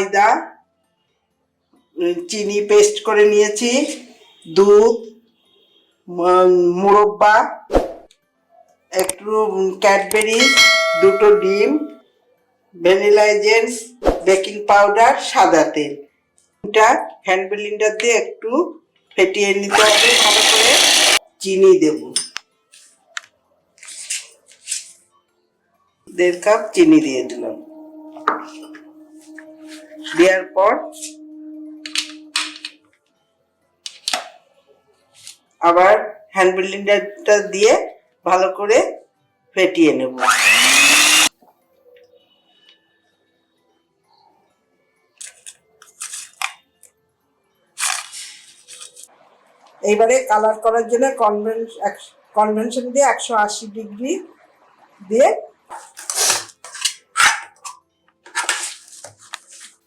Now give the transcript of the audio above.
ময়দা, চিনি পেস্ট করে নিয়েছি, দুধ, মুরব্বা, একটু ক্যাডবেরি, দুটো ডিম, ভ্যানিলা এসেন্স, বেকিং পাউডার, সাদা তেল। এটা হ্যান্ড ব্লেন্ডার দিয়ে একটু ফেটিয়ে নিতে হবে ভালো করে। চিনি দেব, 1.5 কাপ চিনি দিয়ে দিলাম। দেওয়ার পর আবার হ্যান্ড ব্লেন্ডারটা দিয়ে ভালো করে ফেটিয়ে নেব। এইবারে কালার করার জন্য কনভেনশন দিয়ে 180 ডিগ্রি দিয়ে